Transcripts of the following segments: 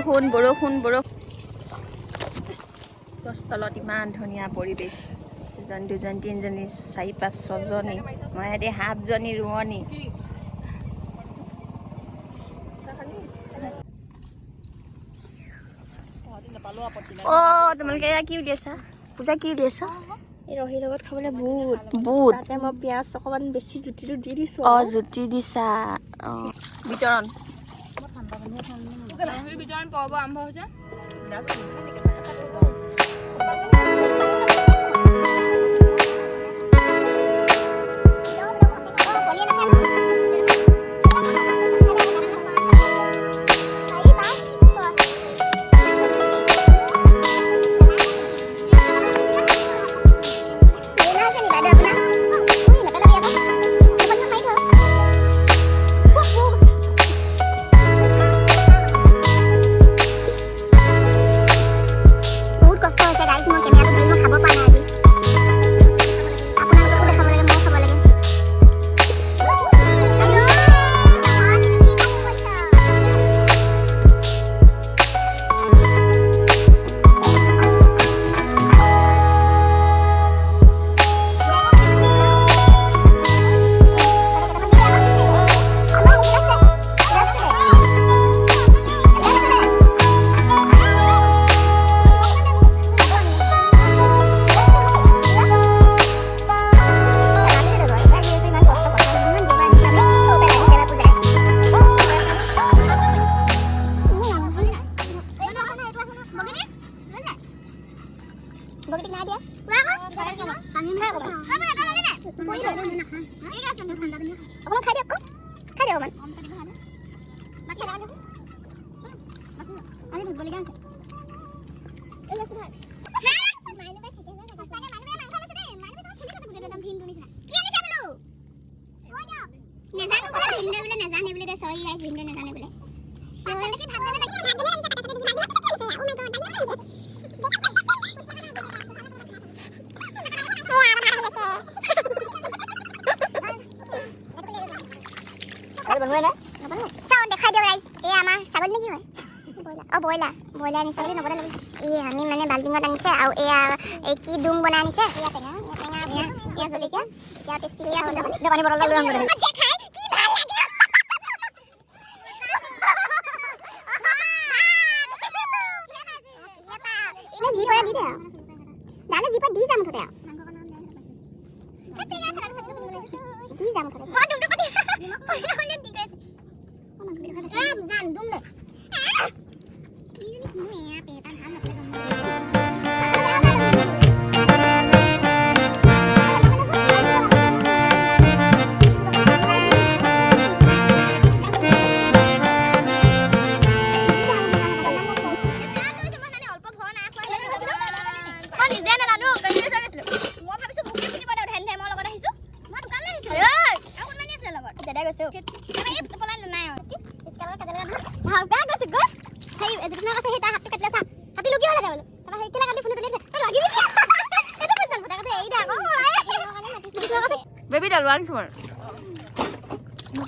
বৰষুণ বৰষুণ বৰষুণ গছতলত ইমান ধুনীয়া পৰিৱেশ এজন দুজন তিনিজনী 4 5 6জনী মই ইয়াতে 7জনী ৰোৱনী তোমালোকে কি উলিয়াইছা পূজা কি উলিয়াইছা এই ৰহিৰ লগত খাবলৈ বুট বুট তাতে মই পিঁয়াজ অকণমান বেছি জুতিটো দি দিছোঁ জুতি দিছা বিতৰণ বিতৰণ পৰ্ব আৰম্ভ হৈছে ব্ৰইলাৰ আনিছে বুলি নবনালে আমি মানে বাল্টিঙত আনিছে আৰু এয়া এই কি ডুম বনাই আনিছে এয়া জলকীয়া এতিয়া টেষ্টি হৈ যাব পানী বটল লৈ আনিব খাই কি ভাল লাগে জি পৰা দি দে ডালে জি পৰা দি যাম মুঠতে দি যাম মুঠতে হয় ডুমটো পাতি হলে দি গৈ জান ডুম দে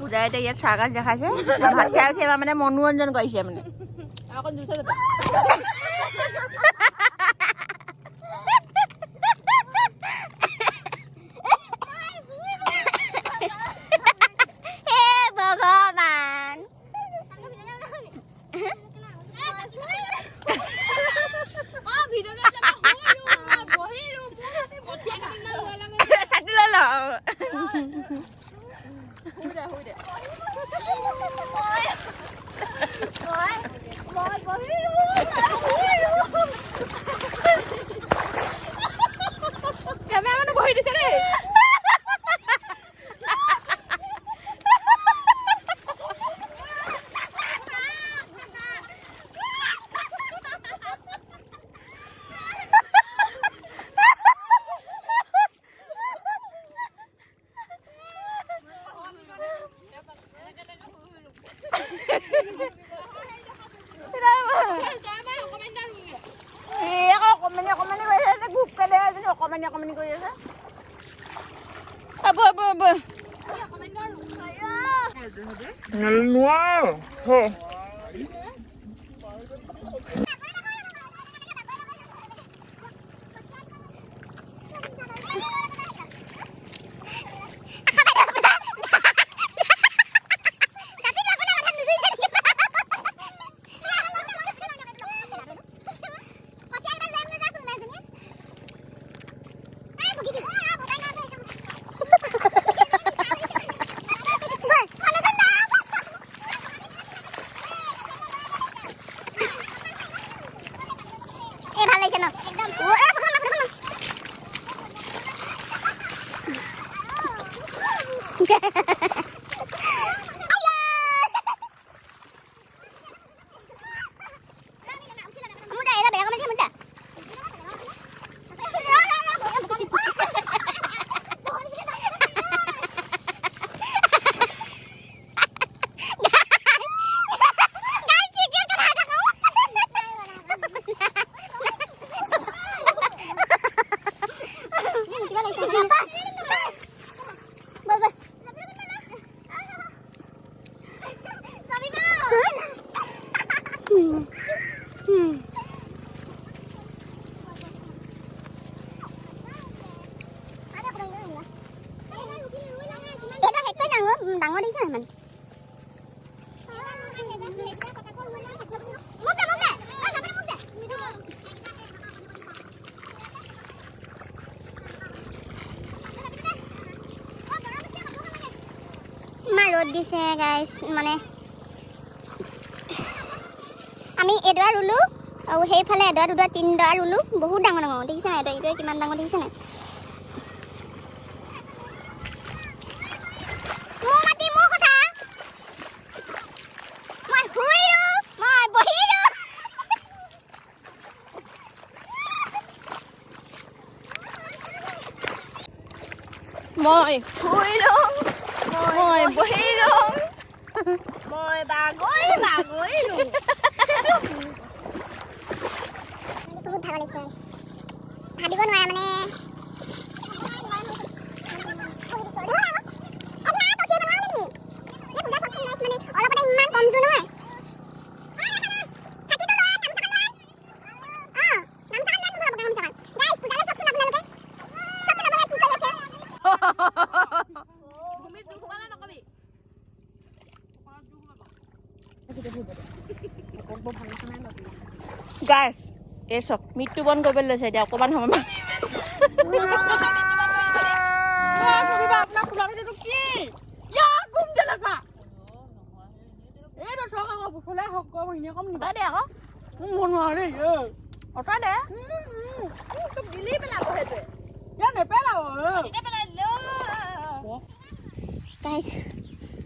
পূজাই এতিয়া ইয়াত চাৰ্কাছ দেখাইছে ভাত খাই উঠি এবাৰ মানে মনোৰঞ্জন কৰিছে মানে ডাঙৰ দিছে মানে ৰ'দ দিছে গাইছ মানে আমি এডৰা ৰুলো আৰু সেইফালে এডৰা দুডৰা তিনিডৰা ৰুলো বহুত ডাঙৰ ডাঙৰ দেখিছে নাই এইটোৱে কিমান ডাঙৰ দেখিছে নাই মই শুই লওঁ মই বহি লওঁ মই বাগৰি লওঁ বহুত ভাগৰ লাগিছে ভাবিব নোৱাৰা মানে গাইছ এই চব মৃত্যুবৰণ কৰিবলৈ লৈছে এতিয়া অকণমান সময়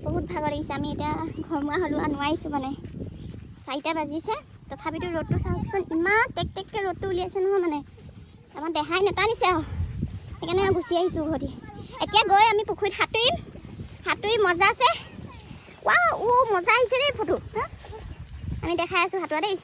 বহুত ভাগৰ লাগিছে আমি এতিয়া ঘৰমুৱা হ'লোঁ আৰু নোৱাৰিছোঁ মানে 4টা বাজিছে তথাপিতো ৰ'দটো চাওকচোন ইমান টেক টেককৈ ৰ'দটো উলিয়াইছে নহয় মানে আমাৰ দেহাই নেটানিছে আৰু সেইকাৰণে গুচি আহিছোঁ উভতি এতিয়া গৈ আমি পুখুৰীত সাঁতুৰি মজা আছে মজা আহিছে দেই ফটো আমি দেখাই আছোঁ সাঁতোৰা দেই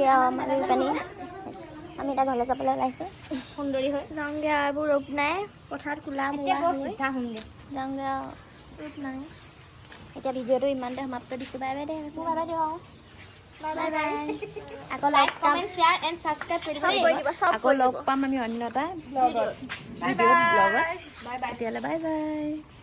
যাওঁগৈ আৰু আমাৰ পানী আমি এতিয়া ঘৰলৈ যাবলৈ ওলাইছোঁ সুন্দৰী হৈ যাওঁগৈ আৰু এইবোৰ ৰূপ নাই পথাৰত কোলা এতিয়া বৰ চিধা শুনগে যাওঁগৈ আৰু ৰূপ নাই এতিয়া ভিডিঅ'টো ইমানতে সমাপ্ত দিছোঁ বাই বাই দে বাই বাই দিওঁ আৰু বাই বাই আকৌ like comment share and subscribe কৰি দিব আকৌ লগ পাম আমি অন্য এটা ব্লগত তেতিয়াহ'লে বাই বাই